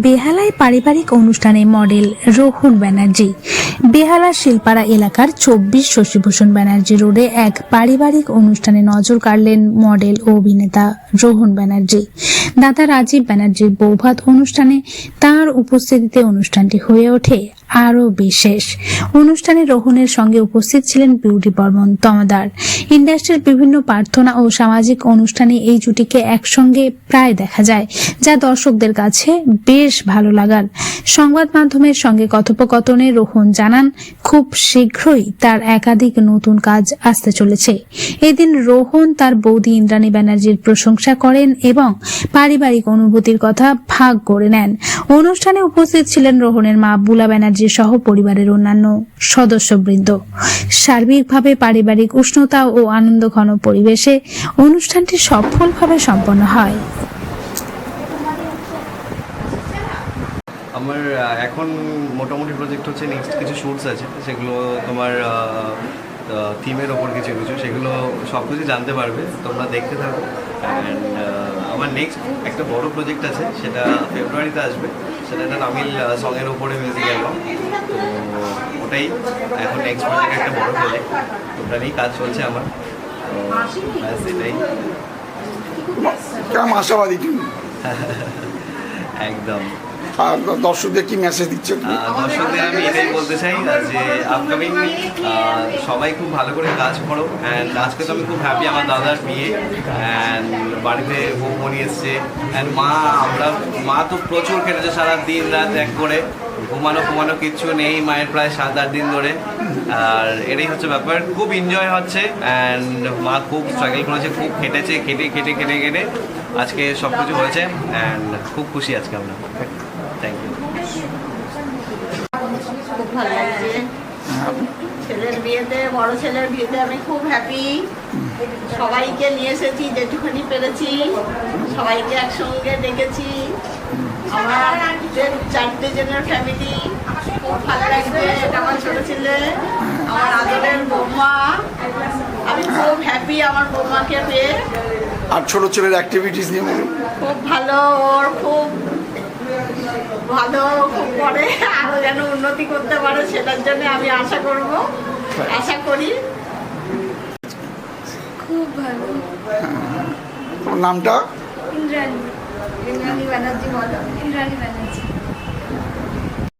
বেহালায় পারিবারিক অনুষ্ঠানে মডেল রোহন ব্যানার্জি। বেহালার শিলপাড়া এলাকার 24 শশীভূষণ ব্যানার্জি রোডে এক পারিবারিক অনুষ্ঠানে নজর কাড়লেন মডেল ও অভিনেতা রোহন ব্যানার্জি। দাদা রাজীব ব্যানার্জির বৌভাত অনুষ্ঠানে তার উপস্থিতিতে অনুষ্ঠানটি হয়ে ওঠে আরও বিশেষ। অনুষ্ঠানে রোহনের সঙ্গে উপস্থিত ছিলেন বিউটি বর্মন তমাদার। ইন্ডাস্ট্রির বিভিন্ন প্রার্থনা ও সামাজিক অনুষ্ঠানে এই জুটিকে একসঙ্গে প্রায় দেখা যায়, যা দর্শকদের কাছে বেশ ভালো লাগার। সংবাদ মাধ্যমের সঙ্গে কথোপকথনে রোহন জানান, খুব শীঘ্রই তার একাধিক নতুন কাজ আসতে চলেছে। এদিন রোহন তার বৌদি ইন্দ্রাণী ব্যানার্জির প্রশংসা করেন এবং পারিবারিক অনুভূতির কথা ভাগ করে নেন। অনুষ্ঠানে উপস্থিত ছিলেন রোহনের মা বুলা ব্যানার্জি সহ পরিবারের অন্যান্য সদস্যবৃন্দ। সার্বিকভাবে পারিবারিক উষ্ণতা ও আনন্দঘন পরিবেশে অনুষ্ঠানটি সফলভাবে সম্পন্ন হয়। আমার এখন মোটামুটি প্রজেক্ট হচ্ছে, নেক্সট কিছু শ্যুটস আছে, সেগুলো তোমার থিমের ওপর কিছু সেগুলো সব কিছু জানতে পারবে, তোমরা দেখতে থাকো। অ্যান্ড আমার নেক্সট একটা বড় প্রজেক্ট আছে, সেটা ফেব্রুয়ারিতে আসবে। সেটা একটা তামিল সঙের ওপরে মিউজিক অ্যালবাম। তো ওটাই এখন নেক্সট প্রজেক্ট, একটা বড় প্রজেক্ট, ওটা নিয়েই কাজ চলছে আমার। এটাই আশাবাদী তুমি একদম। দর্শকদের কি মেসেজ দিচ্ছে? দর্শকদের আমি এটাই বলতে চাই যে আপকামিং সবাই খুব ভালো করে কাজ করো। অ্যান্ড আজকে তো আমি খুব হ্যাপি, আমার দাদার বিয়ে, অ্যান্ড বাড়িতে বৌমনি এসছে। অ্যান্ড মা তো প্রচুর খেটেছে, সারা দিন রাত এক করে, ঘুমানো কিচ্ছু নেই মায়ের প্রায় 7-8 দিন ধরে। আর এটাই হচ্ছে ব্যাপার, খুব এনজয় হচ্ছে। অ্যান্ড মা খুব স্ট্রাগল করেছে, খুব খেটেছে, কেটে আজকে সব কিছু হয়েছে। অ্যান্ড খুব খুশি আজকে আমরা। Thank you. খুব ভালো লাগছে ছেলের বিয়েতে, বড় ছেলের বিয়েতে আমি খুব হ্যাপি। সবাইকে নিয়ে এসেছি যেটুখানি পেরেছি, সবাইকে একসঙ্গে ডেকেছি। আমার 4টে জনের ফ্যামিলি, খুব ভালো লাগছে। আমার ছোট ছেলে, আমার আদরের বৌমা, আমি খুব হ্যাপি আমার বৌমাকে পেয়ে। আর ছোট ছেলের অ্যাক্টিভিটিস নিয়ে বলুন। খুব ভালো, ওর খুব ভালো করে আরো যেন উন্নতি করতে পারে, সেটার জন্য আমি আশা করি। খুব ভালো। নামটা? ইন্দ্রাণী ব্যানার্জি।